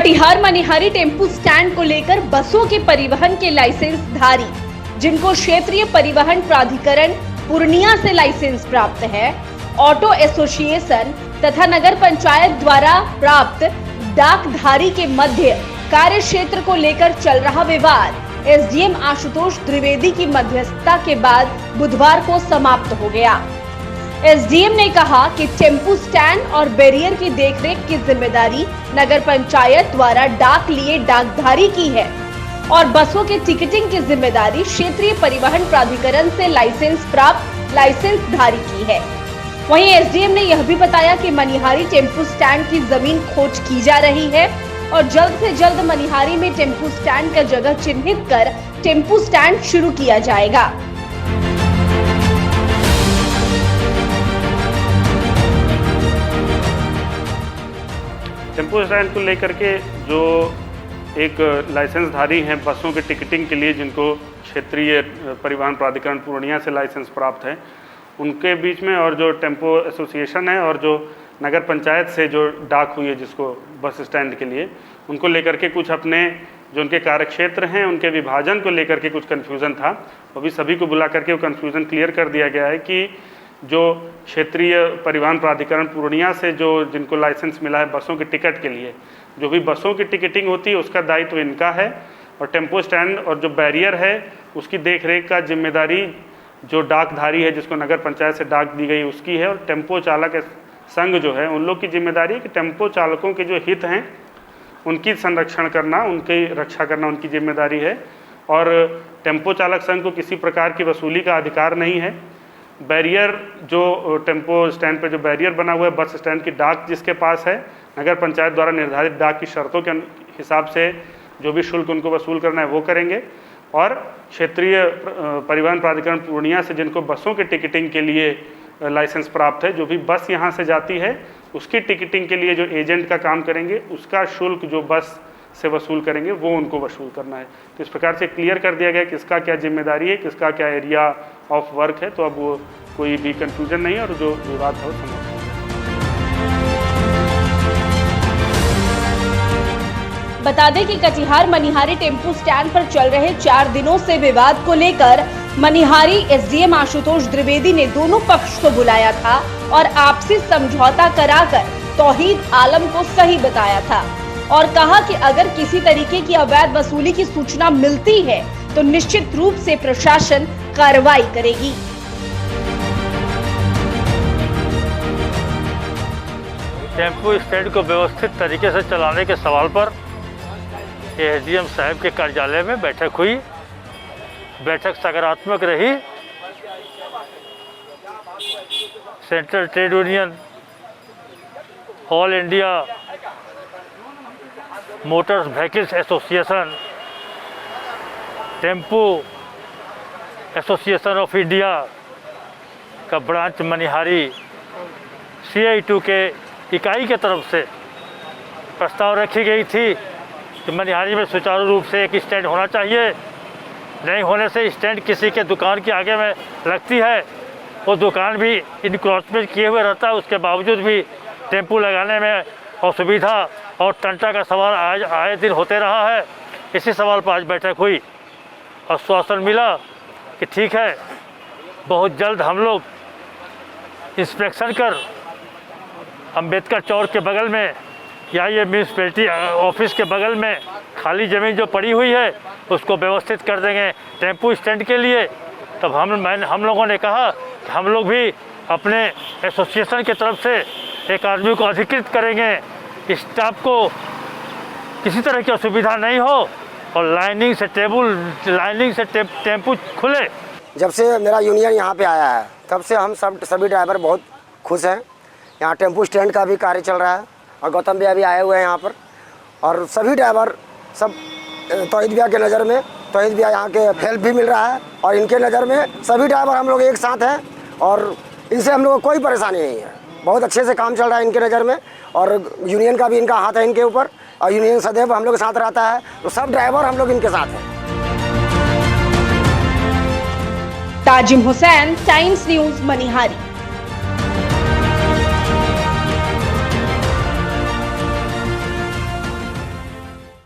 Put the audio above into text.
Katihar Manihari tempo stand को लेकर बसों के परिवहन के लाइसेंस धारी जिनको क्षेत्रीय परिवहन प्राधिकरण पूर्णिया से लाइसेंस प्राप्त है, ऑटो एसोसिएशन तथा नगर पंचायत द्वारा प्राप्त डाकधारी के मध्य कार्य क्षेत्र को लेकर चल रहा विवाद एसडीएम आशुतोष द्विवेदी की मध्यस्थता के बाद बुधवार को समाप्त हो गया। एसडीएम ने कहा कि टेम्पू स्टैंड और बैरियर की देखरेख की जिम्मेदारी नगर पंचायत द्वारा डाक लिए डाकधारी की है और बसों के टिकटिंग की जिम्मेदारी क्षेत्रीय परिवहन प्राधिकरण से लाइसेंस प्राप्त लाइसेंस धारी की है। वहीं एसडीएम ने यह भी बताया कि मनिहारी टेम्पू स्टैंड की जमीन खोज की जा रही है और जल्द से जल्द मनिहारी में टेम्पू स्टैंड का जगह चिन्हित कर टेम्पू स्टैंड शुरू किया जाएगा। टेम्पो स्टैंड को लेकर के जो एक लाइसेंस धारी हैं बसों के टिकटिंग के लिए, जिनको क्षेत्रीय परिवहन प्राधिकरण पूर्णिया से लाइसेंस प्राप्त है, उनके बीच में और जो टेम्पो एसोसिएशन है और जो नगर पंचायत से जो डाक हुई है जिसको बस स्टैंड के लिए, उनको लेकर के कुछ अपने जो उनके कार्यक्षेत्र हैं उनके विभाजन को लेकर के कुछ कन्फ्यूज़न था। अभी सभी को बुला करके वो कन्फ्यूज़न क्लियर कर दिया गया है कि जो क्षेत्रीय परिवहन प्राधिकरण पूर्णिया से जो जिनको लाइसेंस मिला है बसों के टिकट के लिए, जो भी बसों की टिकटिंग होती है उसका दायित्व इनका है और टेम्पो स्टैंड और जो बैरियर है उसकी देखरेख का जिम्मेदारी जो डाकधारी है जिसको नगर पंचायत से डाक दी गई उसकी है। और टेम्पो चालक संघ जो है उन लोग की जिम्मेदारी है कि टेम्पो चालकों के जो हित हैं उनकी संरक्षण करना, उनकी रक्षा करना उनकी जिम्मेदारी है और टेम्पो चालक संघ को किसी प्रकार की वसूली का अधिकार नहीं है। बैरियर जो टेम्पो स्टैंड पे जो बैरियर बना हुआ है बस स्टैंड की डाक जिसके पास है, नगर पंचायत द्वारा निर्धारित डाक की शर्तों के हिसाब से जो भी शुल्क उनको वसूल करना है वो करेंगे। और क्षेत्रीय परिवहन प्राधिकरण पूर्णिया से जिनको बसों के टिकटिंग के लिए लाइसेंस प्राप्त है, जो भी बस यहाँ से जाती है उसकी टिकटिंग के लिए जो एजेंट का काम करेंगे उसका शुल्क जो बस से वसूल करेंगे वो उनको वसूल करना है। तो इस प्रकार से क्लियर कर दिया गया किसका क्या जिम्मेदारी है, किसका क्या एरिया ऑफ वर्क है। तो अब वो कोई भी कंफ्यूजन नहीं है और जो विवाद था वो समाप्त। बता दें कि कटिहार मनिहारी टेम्पू स्टैंड पर चल रहे 4 दिनों से विवाद को लेकर मनिहारी एसडीएम आशुतोष द्विवेदी ने दोनों पक्ष को बुलाया था और आपसी समझौता कराकर तौहीद आलम को सही बताया था और कहा कि अगर किसी तरीके की अवैध वसूली की सूचना मिलती है तो निश्चित रूप से प्रशासन कार्रवाई करेगी। टेम्पो स्टैंड को व्यवस्थित तरीके से चलाने के सवाल पर एसडीएम साहब के कार्यालय में बैठक हुई। बैठक सकारात्मक रही। Central trade union, all India Motors vehicles association, tempo association of India का ब्रांच मनिहारी CI2 के इकाई के तरफ से प्रस्ताव रखी गई थी कि मनिहारी में सुचारू रूप से एक स्टैंड होना चाहिए। नहीं होने से स्टैंड किसी के दुकान के आगे में लगती है, वो दुकान भी इनक्रोचमेंट किए हुए रहता है, उसके बावजूद भी टेम्पू लगाने में असुविधा और टंटा का सवाल आज आए दिन होते रहा है। इसी सवाल पर आज बैठक हुई। आश्वासन मिला कि ठीक है, बहुत जल्द हम लोग इंस्पेक्शन कर अंबेडकर चौक के बगल में या ये म्यूनसिपैलिटी ऑफिस के बगल में खाली ज़मीन जो पड़ी हुई है उसको व्यवस्थित कर देंगे टेम्पू स्टैंड के लिए। तब हम लोगों ने कहा कि हम लोग भी अपने एसोसिएशन की तरफ से एक आदमी को अधिकृत करेंगे, स्टाफ को किसी तरह की असुविधा नहीं हो और लाइनिंग से टेम्पू खुले। जब से मेरा यूनियन यहाँ पे आया है तब से हम सभी ड्राइवर बहुत खुश हैं। यहाँ टेम्पू स्टैंड का भी कार्य चल रहा है और गौतम भैया भी आए हुए हैं यहाँ पर और सभी ड्राइवर सब तौहीद भैया के नज़र में, तौहीद भैया यहाँ के हेल्प भी मिल रहा है और इनके नज़र में सभी ड्राइवर हम लोग एक साथ हैं और इनसे हम लोग को कोई परेशानी नहीं है। बहुत अच्छे से काम चल रहा है इनके नज़र में और यूनियन का भी इनका हाथ है इनके ऊपर और यूनियन सदैव हम लोग के साथ रहता है। तो सब ड्राइवर हम लोग इनके साथ हैं। Tajim Hussain, times news, Manihari.